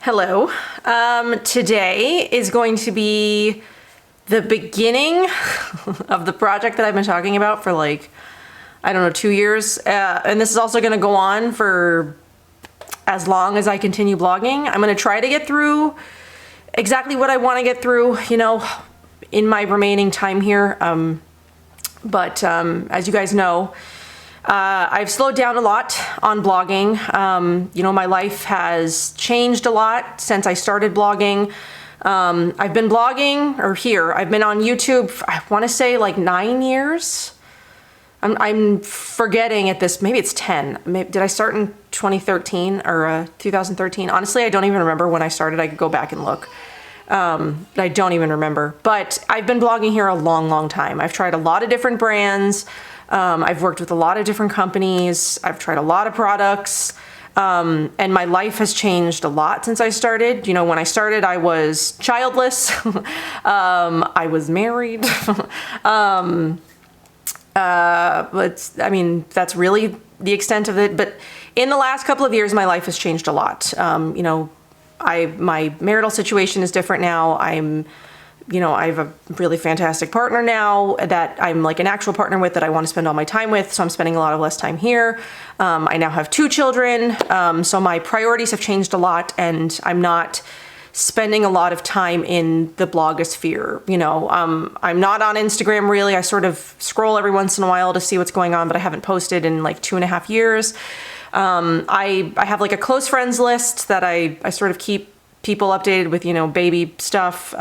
Hello. Today is going to be the beginning of the project that I've been talking about for like, I don't know, 2 years. And this is also going to go on for as long as I continue blogging. I'm going to try to get through exactly what I want to get through, in my remaining time here. But as you guys know, I've slowed down a lot on blogging. My life has changed a lot since I started blogging. I've been blogging, I've been on YouTube, I want to say like 9 years. I'm forgetting at this, maybe it's 10. Did I start in 2013 or 2013? Honestly, I don't even remember when I started. I could go back and look. I don't even remember. But I've been blogging here a long, long time. I've tried a lot of different brands. I've worked with a lot of different companies. I've tried a lot of products. And my life has changed a lot since I started. When I started, I was childless. I was married. But that's really the extent of it. But in the last couple of years, my life has changed a lot. My marital situation is different now. I have a really fantastic partner now that I'm like an actual partner with that I want to spend all my time with. So I'm spending a lot of less time here. I now have 2 children. So my priorities have changed a lot, and I'm not spending a lot of time in the blogosphere. I'm not on Instagram really. I sort of scroll every once in a while to see what's going on, but I haven't posted in like 2.5 years. I have like a close friends list that I sort of keep people updated with, baby stuff.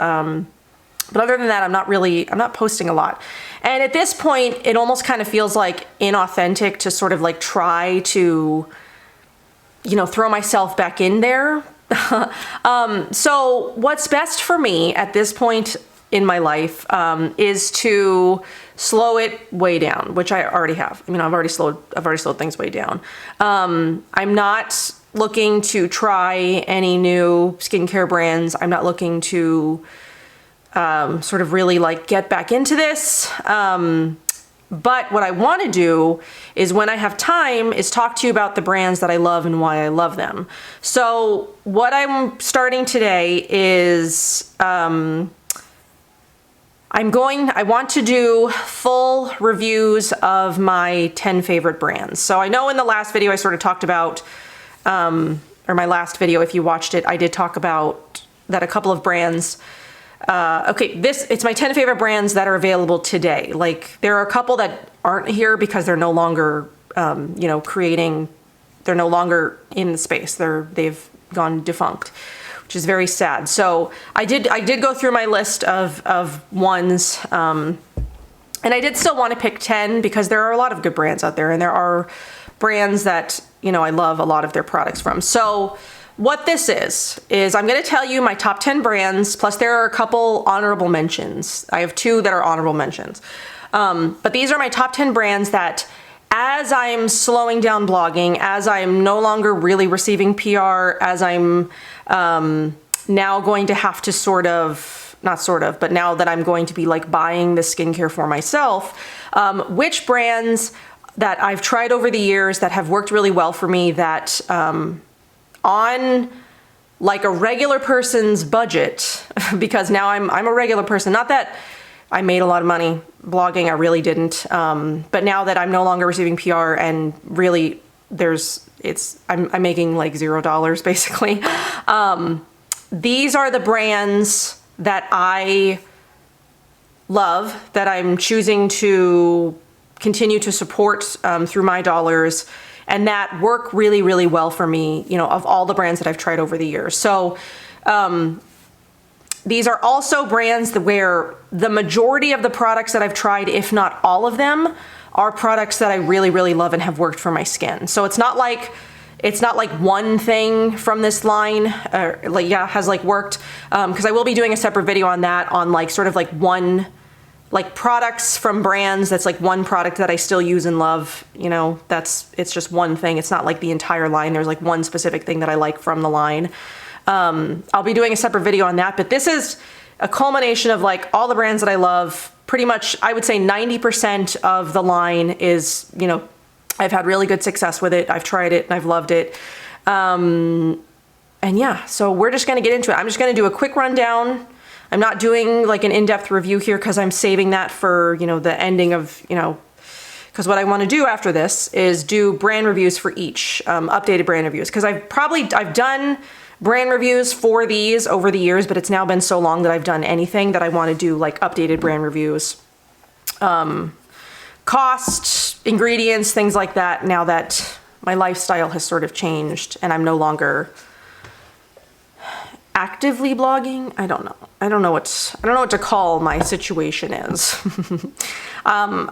But other than that, I'm not posting a lot. And at this point, it almost kind of feels like inauthentic to sort of like try to, throw myself back in there. So what's best for me at this point in my life is to slow it way down, which I already have. I've already slowed things way down. I'm not looking to try any new skincare brands. I'm not looking to sort of really like get back into this. But what I want to do is, when I have time, is talk to you about the brands that I love and why I love them. So what I'm starting today is I want to do full reviews of my 10 favorite brands. So I know in the last video I sort of talked about, or my last video, if you watched it, I did talk about that a couple of brands. It's my 10 favorite brands that are available today. Like, there are a couple that aren't here because they're no longer, they're no longer in the space. They've gone defunct, which is very sad. So I did go through my list of ones, and I did still want to pick 10 because there are a lot of good brands out there, and there are brands that, I love a lot of their products from. So what this is I'm going to tell you my top 10 brands, plus there are a couple honorable mentions. I have 2 that are honorable mentions. But these are my top 10 brands that, as I'm slowing down blogging, as I'm no longer really receiving PR, as I'm now going to have to but now that I'm going to be like buying the skincare for myself, which brands that I've tried over the years that have worked really well for me, that on like a regular person's budget, because now I'm a regular person. Not that I made a lot of money blogging, I really didn't. But now that I'm no longer receiving PR, and really I'm making like $0 basically. These are the brands that I love, that I'm choosing to continue to support through my dollars, and that work really, really well for me, of all the brands that I've tried over the years. So these are also brands where the majority of the products that I've tried, if not all of them, are products that I really, really love and have worked for my skin. So it's not like one thing from this line has like worked, because I will be doing a separate video on that, on like sort of like one, like products from brands that's like one product that I still use and love. It's just one thing. It's not like the entire line. There's like one specific thing that I like from the line. I'll be doing a separate video on that, but this is a culmination of like all the brands that I love. Pretty much, I would say 90% of the line is, I've had really good success with it. I've tried it and I've loved it. yeah, so we're just going to get into it. I'm just going to do a quick rundown. I'm not doing like an in-depth review here because I'm saving that for, you know, the ending of, you know, because what I want to do after this is do brand reviews for each, updated brand reviews. Because I've done brand reviews for these over the years, but it's now been so long that I've done anything that I want to do like updated brand reviews. Cost, ingredients, things like that, now that my lifestyle has sort of changed and I'm no longer actively blogging. I don't know what to call my situation is.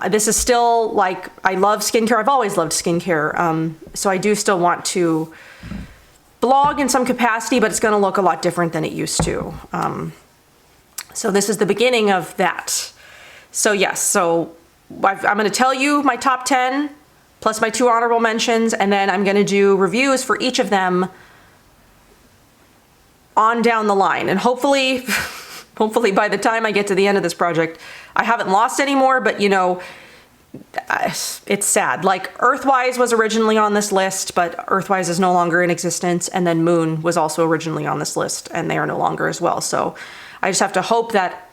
This is still like, I love skincare. I've always loved skincare. So I do still want to blog in some capacity, but it's going to look a lot different than it used to. So this is the beginning of that. So yes, so I'm going to tell you my top 10 plus my 2 honorable mentions, and then I'm going to do reviews for each of them on down the line. And hopefully by the time I get to the end of this project, I haven't lost any more, but you know, it's sad. Like Earthwise was originally on this list, but Earthwise is no longer in existence. And then Moon was also originally on this list and they are no longer as well. So I just have to hope that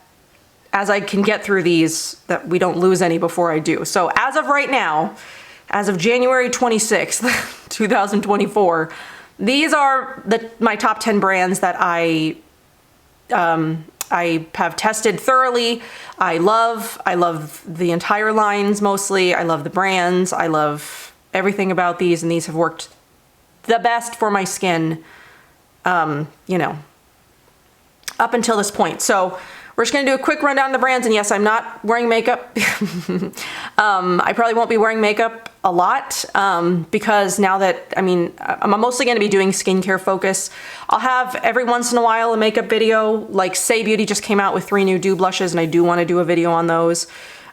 as I can get through these, that we don't lose any before I do. So as of right now, as of January 26th, 2024, these are my top 10 brands that I have tested thoroughly. I love the entire lines mostly. I love the brands. I love everything about these, and these have worked the best for my skin, you know, up until this point. So we're just going to do a quick rundown of the brands. And yes, I'm not wearing makeup. I probably won't be wearing makeup a lot because now that, I mean, I'm mostly going to be doing skincare focus. I'll have every once in a while a makeup video, like Say Beauty just came out with 3 new dew blushes, and I do want to do a video on those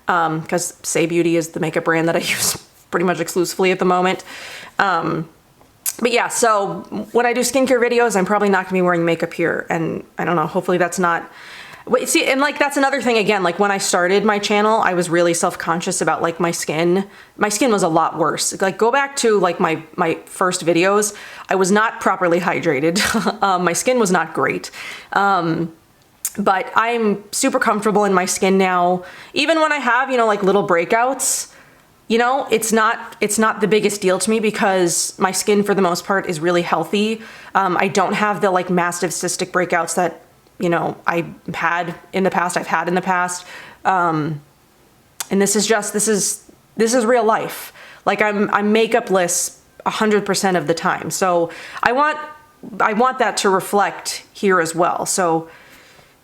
because Say Beauty is the makeup brand that I use pretty much exclusively at the moment. But yeah, so when I do skincare videos, I'm probably not going to be wearing makeup here. And I don't know, hopefully that's not... Wait, see, and like that's another thing again, like when I started my channel, I was really self-conscious about like my skin. My skin was a lot worse. Like go back to like my first videos, I was not properly hydrated. My skin was not great. But I'm super comfortable in my skin now. Even when I have, you know, like little breakouts, you know, it's not the biggest deal to me because my skin for the most part is really healthy. I don't have the like massive cystic breakouts that, you know, I've had in the past. And this is real life. Like I'm makeupless 100% of the time. So I want that to reflect here as well. So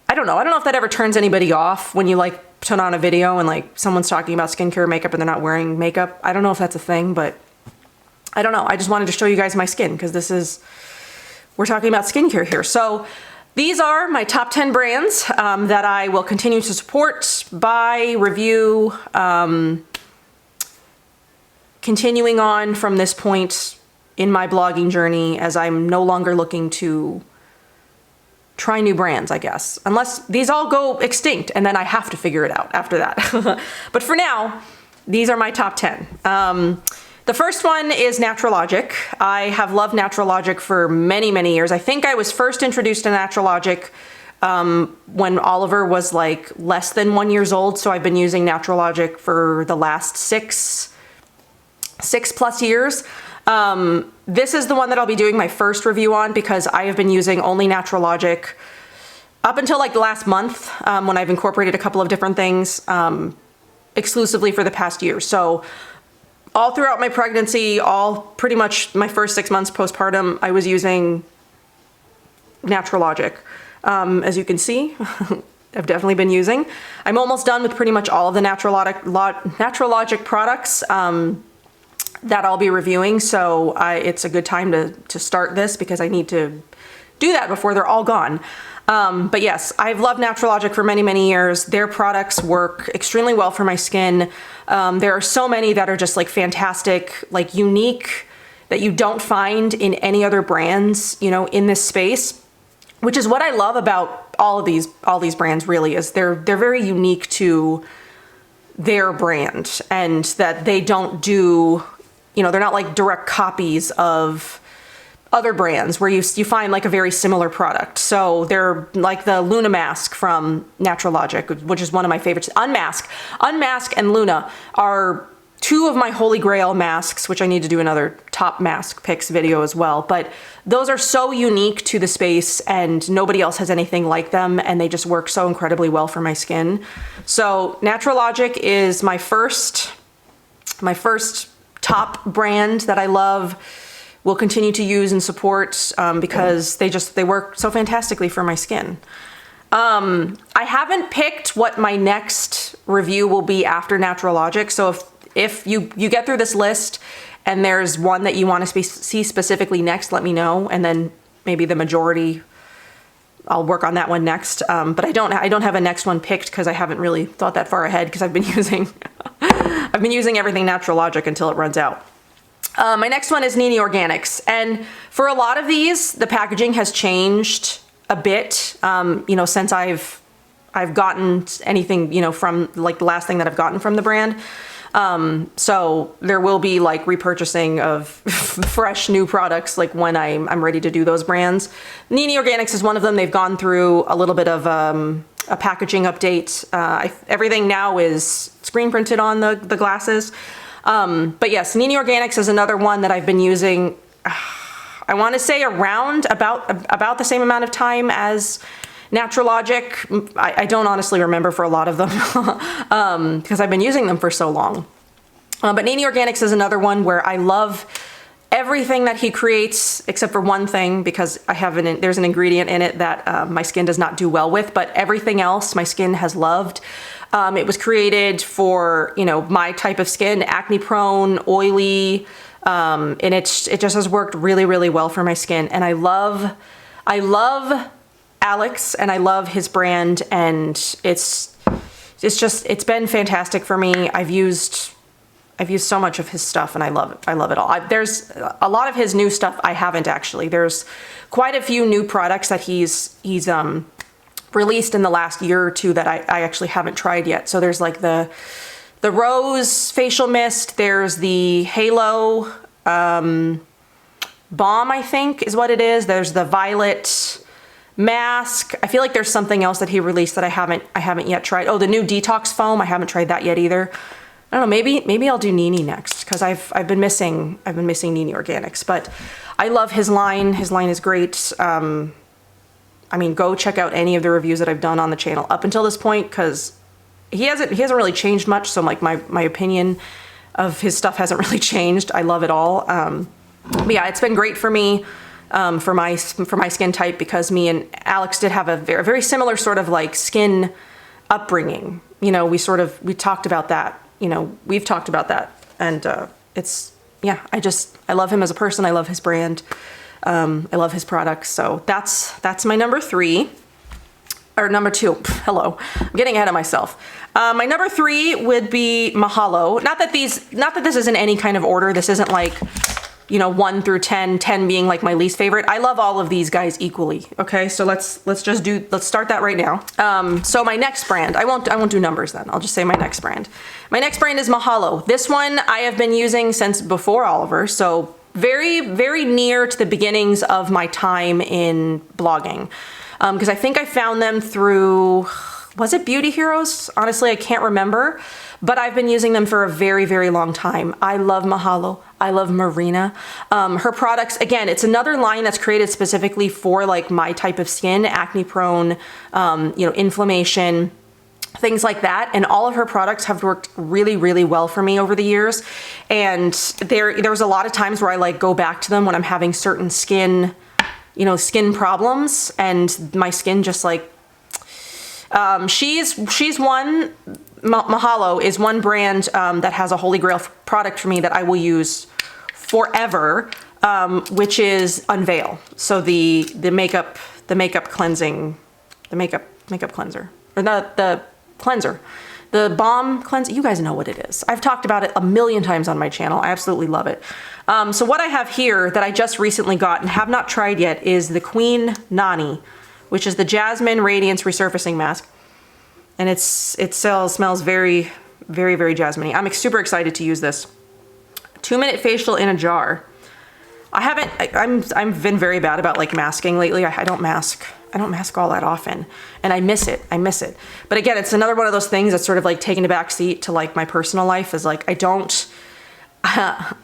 I don't know if that ever turns anybody off when you like turn on a video and like someone's talking about skincare or makeup and they're not wearing makeup. I don't know if that's a thing, but I don't know. I just wanted to show you guys my skin because we're talking about skincare here. So these are my top 10 brands that I will continue to support, buy, review, continuing on from this point in my blogging journey as I'm no longer looking to try new brands, I guess. Unless these all go extinct and then I have to figure it out after that. But for now, these are my top 10. The first one is Naturalogic. I have loved Naturalogic for many, many years. I think I was first introduced to Naturalogic when Oliver was like less than 1 year old. So I've been using Naturalogic for the last six plus years. This is the one that I'll be doing my first review on because I have been using only Naturalogic up until like the last month when I've incorporated a couple of different things exclusively for the past year. So all throughout my pregnancy, all pretty much my first 6 months postpartum, I was using Naturalogic. As you can see, I've definitely been using. I'm almost done with pretty much all of the Naturalogic products that I'll be reviewing. So it's a good time to start this because I need to do that before they're all gone. But yes, I've loved Naturalogic for many, many years. Their products work extremely well for my skin. There are so many that are just like fantastic, like unique, that you don't find in any other brands, you know, in this space, which is what I love about all these brands really is they're very unique to their brand and that they don't do, you know, they're not like direct copies of other brands where you find like a very similar product. So they're like the Luna mask from Natural Logic, which is one of my favorites. Unmask and Luna are two of my holy grail masks, which I need to do another top mask picks video as well. But those are so unique to the space and nobody else has anything like them, and they just work so incredibly well for my skin. So Natural Logic is my first top brand that I love, will continue to use and support because they work so fantastically for my skin. I haven't picked what my next review will be after Natural Logic. So if you get through this list and there's one that you want to see specifically next, let me know. And then maybe the majority, I'll work on that one next. But I don't have a next one picked because I haven't really thought that far ahead because I've been using everything Natural Logic until it runs out. My next one is Nini Organics. And for a lot of these, the packaging has changed a bit, since I've gotten anything, from like the last thing that I've gotten from the brand. So there will be like repurchasing of fresh new products like when I'm ready to do those brands. Nini Organics is one of them. They've gone through a little bit of a packaging update. Everything now is screen printed on the glasses. But yes, Nini Organics is another one that I've been using, I want to say around about the same amount of time as Natural Logic. I don't honestly remember for a lot of them because I've been using them for so long. But Nini Organics is another one where I love everything that he creates except for one thing, because there's an ingredient in it that my skin does not do well with, but everything else my skin has loved. It was created for, my type of skin, acne prone, oily, and it just has worked really, really well for my skin. And I love Alex and I love his brand, and it's been fantastic for me. I've used so much of his stuff and I love it all. There's a lot of his new stuff I haven't actually. There's quite a few new products that he's released in the last year or two that I actually haven't tried yet. So there's like the Rose facial mist, there's the Halo balm, I think is what it is. There's the Violet mask. I feel like there's something else that he released that I haven't yet tried. Oh, the new detox foam. I haven't tried that yet either. I don't know, maybe I'll do Nini next because I've been missing Nini Organics, but I love his line. His line is great. Go check out any of the reviews that I've done on the channel up until this point, because he hasn't really changed much. So like my opinion of his stuff hasn't really changed. I love it all. But yeah, it's been great for me, for my skin type, because me and Alex did have a very similar sort of like skin upbringing. We talked about that. We've talked about that, and I love him as a person. I love his brand. I love his products. So that's my number 3, or number 2. Hello, I'm getting ahead of myself. My number 3 would be Mahalo. Not that this is in any kind of order. This isn't like, 1 through 10, 10 being like my least favorite. I love all of these guys equally. Okay, so let's start that right now. So my next brand, I won't do numbers then. I'll just say my next brand. My next brand is Mahalo. This one I have been using since before Oliver, so very, very near to the beginnings of my time in blogging. Because I think I found them through, was it Beauty Heroes? Honestly, I can't remember, but I've been using them for a very, very long time. I love Mahalo. I love Marina. Her products, again, it's another line that's created specifically for like my type of skin, acne prone, inflammation, things like that. And all of her products have worked really, really well for me over the years. And there's a lot of times where I like go back to them when I'm having certain skin problems, and my skin just like, she's one, Mahalo is one brand that has a holy grail product for me that I will use forever, which is Unveil. So the makeup cleansing, the makeup cleanser, or the cleanser, the balm cleanser. You guys know what it is. I've talked about it a million times on my channel. I absolutely love it. So what I have here that I just recently got and have not tried yet is the Queen Nani, which is the Jasmine Radiance Resurfacing Mask. And it smells very, very, very jasmine-y. I'm super excited to use this. 2-minute facial in a jar. I've been very bad about like masking lately. I don't mask all that often, and I miss it. But again, it's another one of those things that's sort of like taking a back seat to like my personal life, is like, I don't, I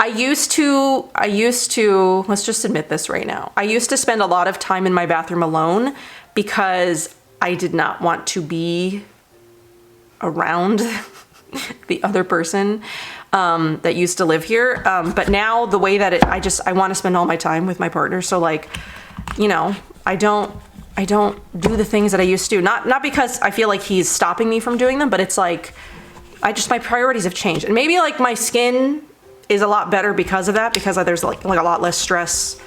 used to, let's just admit this right now. I used to spend a lot of time in my bathroom alone because I did not want to be around the other person that used to live here. But now the way that I want to spend all my time with my partner. So like, you know, I don't do the things that I used to do. Not because I feel like he's stopping me from doing them, but it's like, my priorities have changed. And maybe like my skin is a lot better because of that, because there's like a lot less stress,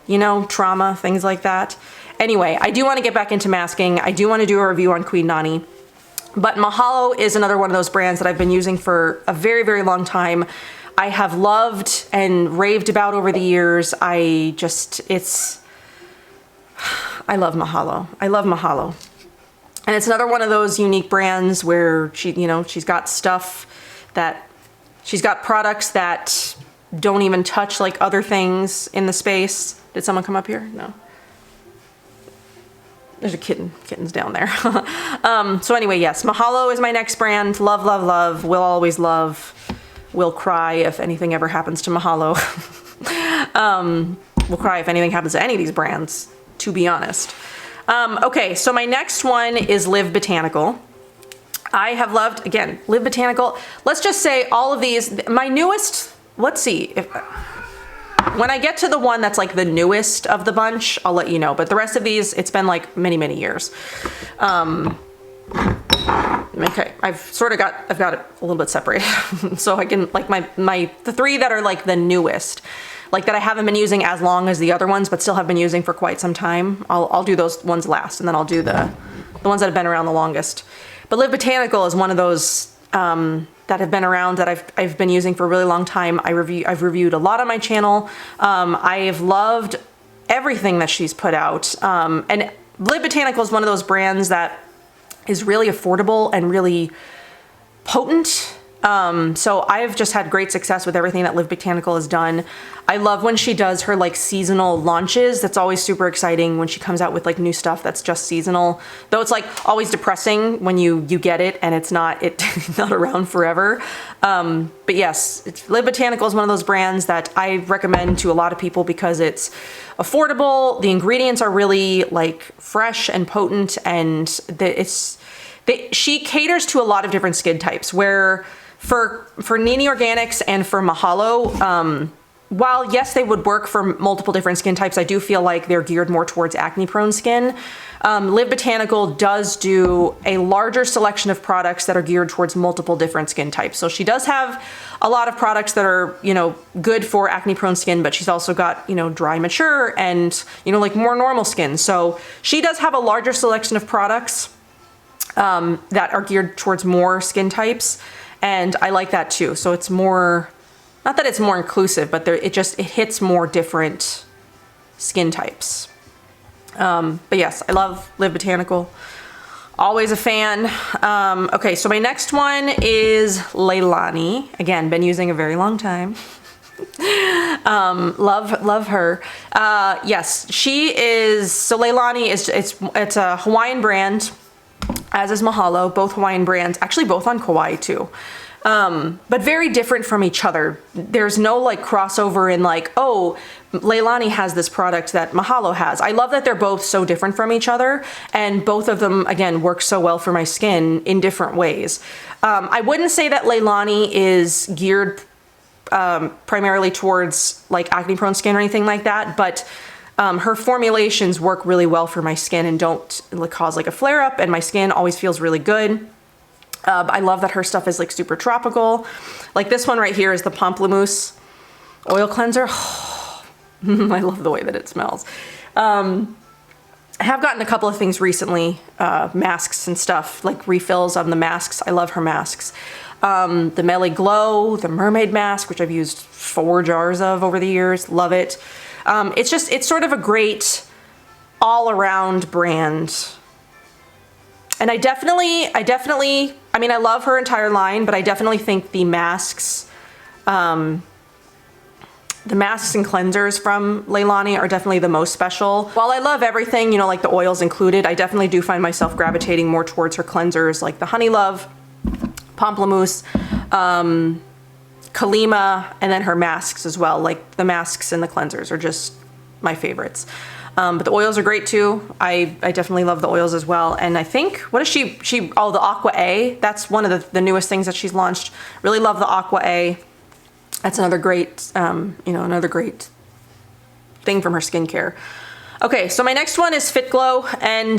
you know, trauma, things like that. Anyway, I do want to get back into masking. I do want to do a review on Queen Nani. But Mahalo is another one of those brands that I've been using for a very, very long time. I have loved and raved about over the years. I love Mahalo. I love Mahalo. And it's another one of those unique brands where she's got products that don't even touch like other things in the space. Did someone come up here? No. There's a kitten. Kitten's down there. So anyway, yes, Mahalo is my next brand. Love, love, love. Will always love. Will cry if anything ever happens to Mahalo. Will cry if anything happens to any of these brands, to be honest. Okay, so my next one is Live Botanical. I have loved, again, Live Botanical. Let's just say all of these, my newest, let's see, when I get to the one that's like the newest of the bunch, I'll let you know. But the rest of these, it's been like many, many years. Okay, I've got it a little bit separated. So I can, like the three that are like the newest, like that I haven't been using as long as the other ones, but still have been using for quite some time. I'll do those ones last, and then I'll do the ones that have been around the longest. But Live Botanical is one of those that have been around that I've been using for a really long time. I've reviewed a lot on my channel. I have loved everything that she's put out. And Live Botanical is one of those brands that is really affordable and really potent. So I've just had great success with everything that Live Botanical has done. I love when she does her like seasonal launches. That's always super exciting when she comes out with like new stuff that's just seasonal. Though it's like always depressing when you get it and it's not around forever. But yes, Live Botanical is one of those brands that I recommend to a lot of people because it's affordable. The ingredients are really like fresh and potent, and she caters to a lot of different skin types, where for Nini Organics and for Mahalo, while yes, they would work for multiple different skin types, I do feel like they're geared more towards acne-prone skin. Live Botanical does do a larger selection of products that are geared towards multiple different skin types. So she does have a lot of products that are, good for acne-prone skin, but she's also got, dry, mature, and, like more normal skin. So she does have a larger selection of products that are geared towards more skin types. And I like that too. So it's more, not that it's more inclusive, but it hits more different skin types. But yes, I love Live Botanical. Always a fan. Okay, so my next one is Leilani. Again, been using a very long time. Love her. Yes, she is, so Leilani it's a Hawaiian brand, as is Mahalo, both Hawaiian brands, actually both on Kauai too. But very different from each other. There's no like crossover in like, oh, Leilani has this product that Mahalo has. I love that they're both so different from each other, and both of them, again, work so well for my skin in different ways. I wouldn't say that Leilani is geared primarily towards like acne-prone skin or anything like that, but her formulations work really well for my skin and don't cause like a flare-up, and my skin always feels really good. I love that her stuff is like super tropical. Like this one right here is the Pamplemousse oil cleanser. I love the way that it smells. I have gotten a couple of things recently, masks and stuff, like refills on the masks. I love her masks. The Mele Glow, the mermaid mask, which I've used 4 jars of over the years. Love it. It's sort of a great all-around brand. And I definitely, I mean, I love her entire line, but I definitely think the masks, The masks and cleansers from Leilani are definitely the most special. While I love everything, you know, like the oils included, I definitely do find myself gravitating more towards her cleansers, like the Honey Love, Pamplemousse, Kalima, and then her masks as well. Like the masks and the cleansers are just my favorites. But the oils are great too. I definitely love the oils as well. And I think, what is oh, the Aqua A. That's one of the newest things that she's launched. Really love the Aqua A. That's another great, you know, another great thing from her skincare. Okay, so my next one is Fitglow, and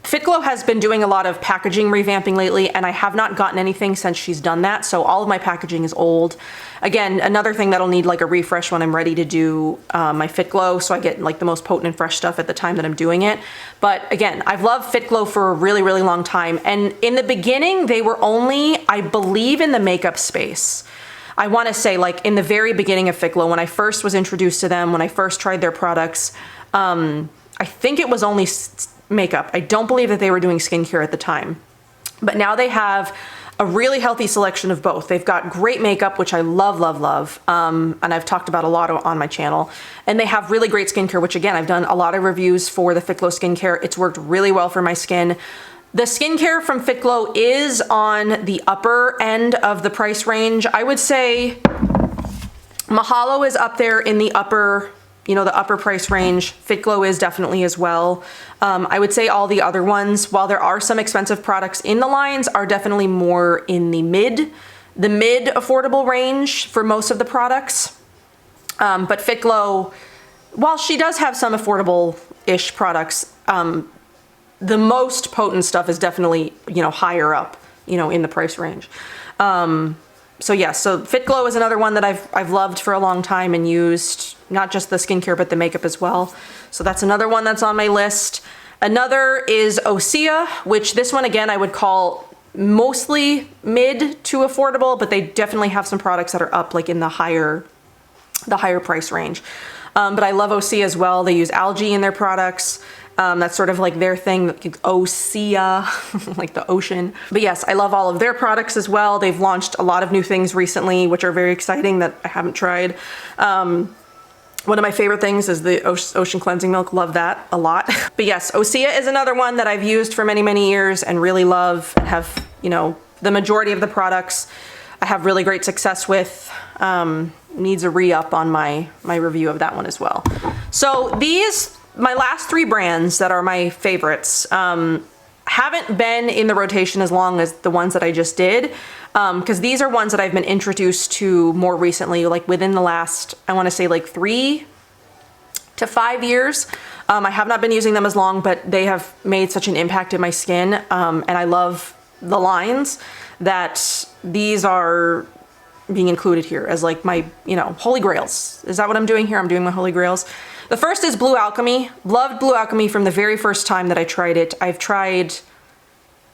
Fitglow has been doing a lot of packaging revamping lately, and I have not gotten anything since she's done that, so all of my packaging is old. Again, another thing that'll need like a refresh when I'm ready to do my Fitglow, so I get like the most potent and fresh stuff at the time that I'm doing it. But again, I've loved Fitglow for a really, really long time, and in the beginning, they were only, I believe, in the makeup space. I want to say, like, in the very beginning of Fitglow, when I first was introduced to them, when I first tried their products, I think it was only makeup. I don't believe that they were doing skincare at the time. But now they have a really healthy selection of both. They've got great makeup, which I love, love, love. And I've talked about a lot on my channel. And they have really great skincare, which again, I've done a lot of reviews for the Fitglow skincare. It's worked really well for my skin. The skincare from Fitglow is on the upper end of the price range. I would say Mahalo is up there in the upper, you know, the upper price range. Fitglow is definitely as well. I would say all the other ones, while there are some expensive products in the lines, are definitely more in the mid affordable range for most of the products. But Fitglow, while she does have some affordable-ish products, the most potent stuff is definitely, you know, higher up, you know, in the price range. So yeah, so Fitglow is another one that I've loved for a long time and used, not just the skincare, but the makeup as well. So that's another one that's on my list. Another is Osea, which this one, again, I would call mostly mid to affordable, but they definitely have some products that are up like in the higher price range. But I love Osea as well. They use algae in their products. That's sort of like their thing, Osea, like the ocean. But yes, I love all of their products as well. They've launched a lot of new things recently, which are very exciting that I haven't tried. One of my favorite things is the ocean cleansing milk. Love that a lot. But yes, Osea is another one that I've used for many, many years and really love and have, you know, the majority of the products I have really great success with. Needs a re-up on my review of that one as well. So my last three brands that are my favorites haven't been in the rotation as long as the ones that I just did, because these are ones that I've been introduced to more recently, like within the last, I want to say like 3 to 5 years. I have not been using them as long, but they have made such an impact in my skin, and I love the lines that these are being included here as like my, you know, holy grails. Is that what I'm doing here? I'm doing my holy grails. The first is Blue Alchemy. Loved Blue Alchemy from the very first time that I tried it. I've tried,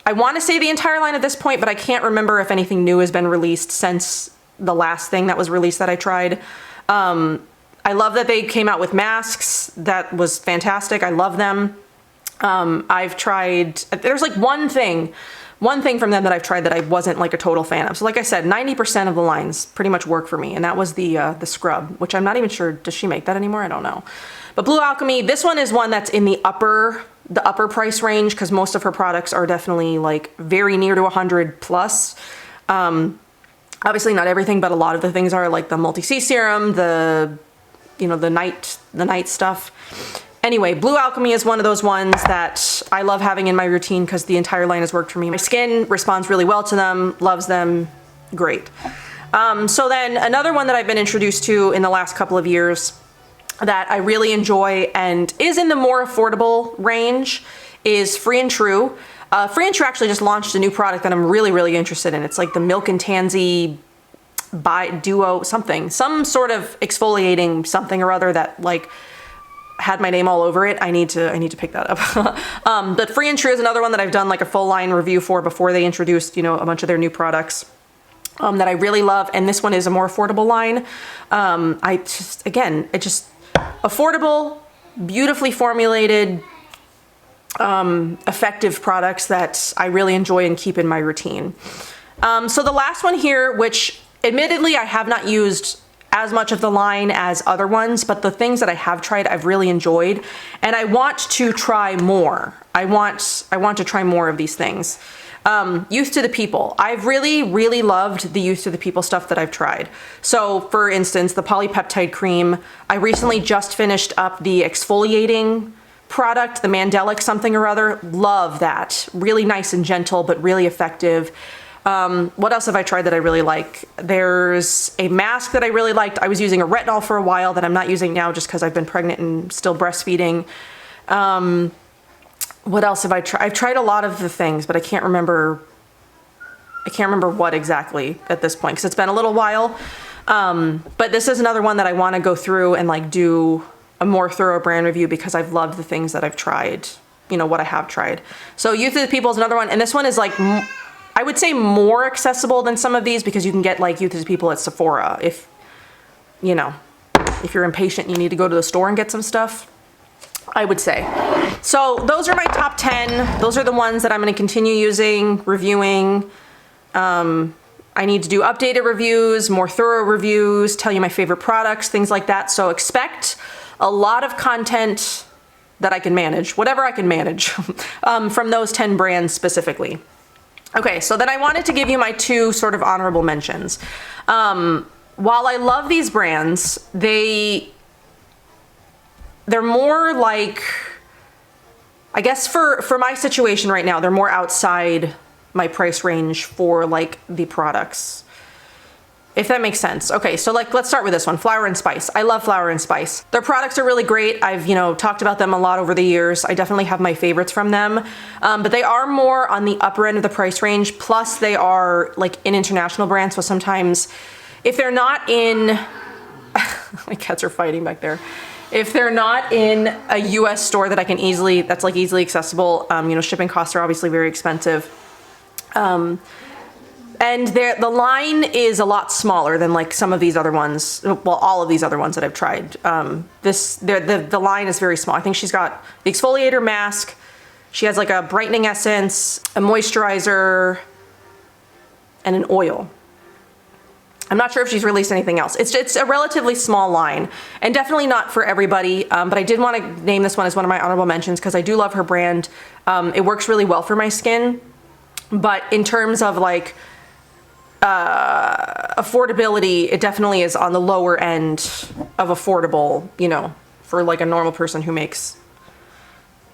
I want to say the entire line at this point, but I can't remember if anything new has been released since the last thing that was released that I tried. I love that they came out with masks. That was fantastic. I love them. I've tried, there's like one thing from them that I've tried that I wasn't like a total fan of. So like I said, 90% of the lines pretty much work for me, and that was the scrub, which I'm not even sure, does she make that anymore? I don't know. But Blue Alchemy, this one is one that's in the upper price range, because most of her products are definitely like very near to 100 plus. Obviously not everything, but a lot of the things are, like the multi-C serum, the night stuff. Anyway, Blue Alchemy is one of those ones that I love having in my routine because the entire line has worked for me. My skin responds really well to them, loves them, great. So then another one that I've been introduced to in the last couple of years that I really enjoy and is in the more affordable range is Free and True. Free and True actually just launched a new product that I'm really, really interested in. It's like the Milk and Tansy Duo something, some sort of exfoliating something or other that like had my name all over it. I need to pick that up. But Free and True is another one that I've done like a full line review for before they introduced, you know, a bunch of their new products that I really love. And this one is a more affordable line. It just affordable, beautifully formulated, effective products that I really enjoy and keep in my routine. So the last one here, which admittedly I have not used as much of the line as other ones, but the things that I have tried, I've really enjoyed, and I want to try more. I want to try more of these things. Youth to the People. I've really loved the Youth to the People stuff that I've tried. So for instance, the polypeptide cream, I recently just finished up the exfoliating product, the Mandelic something or other. Love that. Really nice and gentle, but really effective. What else have I tried that I really like? There's a mask that I really liked. I was using a retinol for a while that I'm not using now just because I've been pregnant and still breastfeeding. What else have I tried? I've tried a lot of the things, but I can't remember what exactly at this point because it's been a little while. But this is another one that I want to go through and like do a more thorough brand review because I've loved the things that I've tried, you know, what I have tried. So Youth to the People is another one. And this one is like, I would say more accessible than some of these because you can get like Youth to the People at Sephora if, you know, if you're impatient and you need to go to the store and get some stuff, I would say. So those are my top 10. Those are the ones that I'm going to continue using, reviewing. I need to do updated reviews, more thorough reviews, tell you my favorite products, things like that. So expect a lot of content that I can manage, whatever I can manage, from those 10 brands specifically. Okay, so then I wanted to give you my 2 sort of honorable mentions. While I love these brands, they're more like, I guess for my situation right now, they're more outside my price range for like the products, if that makes sense. Okay, so like let's start with this one, Flower and Spice. I love Flower and Spice. Their products are really great. I've, you know, talked about them a lot over the years. I definitely have my favorites from them, but they are more on the upper end of the price range. Plus they are like an international brand, so sometimes if they're not in, my cats are fighting back there. If they're not in a US store that I can easily, that's like easily accessible, you know, shipping costs are obviously very expensive. And the line is a lot smaller than like some of these other ones. Well, all of these other ones that I've tried. The line is very small. I think she's got the exfoliator mask. She has like a brightening essence, a moisturizer, and an oil. I'm not sure if she's released anything else. It's a relatively small line and definitely not for everybody. But I did want to name this one as one of my honorable mentions because I do love her brand. It works really well for my skin. But in terms of like affordability, it definitely is on the lower end of affordable, you know, for like a normal person who makes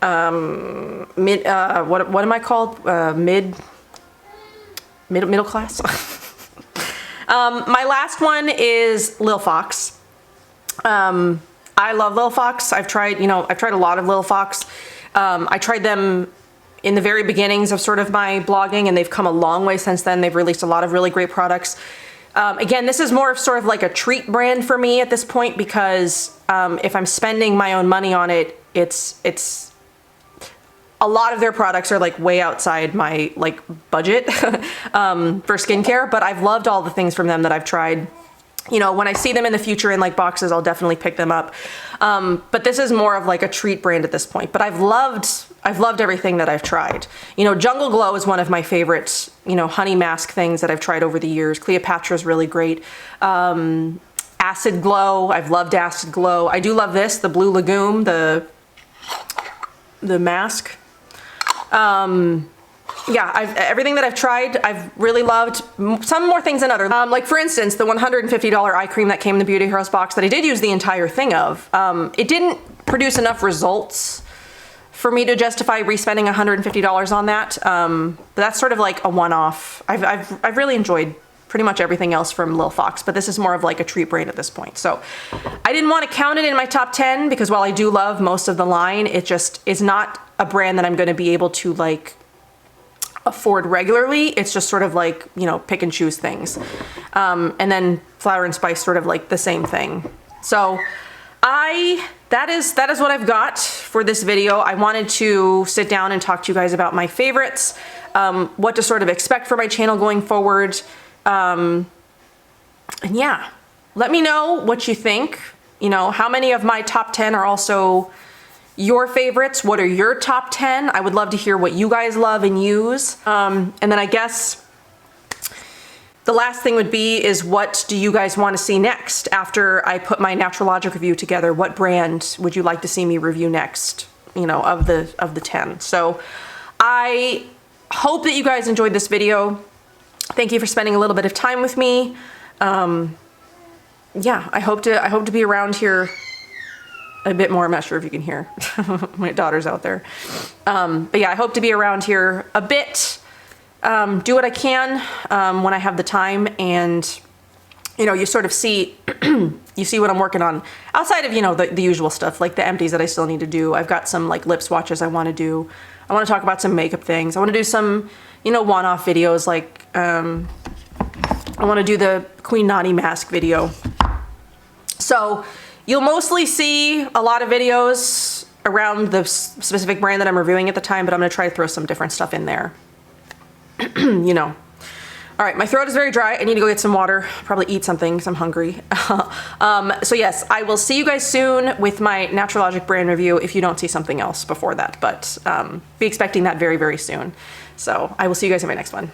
what am I called? Middle class. My last one is Lil Fox. I love Lil Fox. I've tried a lot of Lil Fox. I tried them in the very beginnings of sort of my blogging, and they've come a long way since then. They've released a lot of really great products. Again, this is more of sort of like a treat brand for me at this point because if I'm spending my own money on it, it's a lot of their products are like way outside my like budget for skincare, but I've loved all the things from them that I've tried. You know, when I see them in the future in like boxes, I'll definitely pick them up. But this is more of like a treat brand at this point, but I've loved everything that I've tried. You know, Jungle Glow is one of my favorites, you know, honey mask things that I've tried over the years. Cleopatra is really great. Acid Glow, I've loved Acid Glow. I do love this, the Blue Lagoon, the mask. Yeah, everything that I've tried, I've really loved. Some more things than others. Like for instance, the $150 eye cream that came in the Beauty Heroes box that I did use the entire thing of. It didn't produce enough results for me to justify respending $150 on that. But that's sort of like a one-off. I've really enjoyed pretty much everything else from Lil Fox, but this is more of like a treat brand at this point. So I didn't want to count it in my top 10 because while I do love most of the line, it just is not a brand that I'm going to be able to like afford regularly. It's just sort of like, you know, pick and choose things. And then Flower and Spice sort of like the same thing. So that is what I've got for this video. I wanted to sit down and talk to you guys about my favorites, what to sort of expect for my channel going forward. And yeah, let me know what you think. You know, how many of my top 10 are also your favorites? What are your top 10? I would love to hear what you guys love and use. And then I guess the last thing would be is, what do you guys want to see next after I put my Natural Logic review together? What brand would you like to see me review next, you know, of the 10? So I hope that you guys enjoyed this video. Thank you for spending a little bit of time with me. Yeah, I hope to be around here a bit more. I'm not sure if you can hear my daughter's out there. But yeah, I hope to be around here a bit. Do what I can when I have the time, and you know, you sort of see you see what I'm working on outside of, you know, the usual stuff like the empties that I still need to do. I've got some like lip swatches I want to do. I want to talk about some makeup things. I want to do some, you know, one-off videos, like I want to do the Queen Nani mask video. So you'll mostly see a lot of videos around the specific brand that I'm reviewing at the time, but I'm going to try to throw some different stuff in there. You know. All right, my throat is very dry. I need to go get some water, probably eat something because I'm hungry. So yes, I will see you guys soon with my Natural Logic brand review if you don't see something else before that, but be expecting that very, very soon. So I will see you guys in my next one.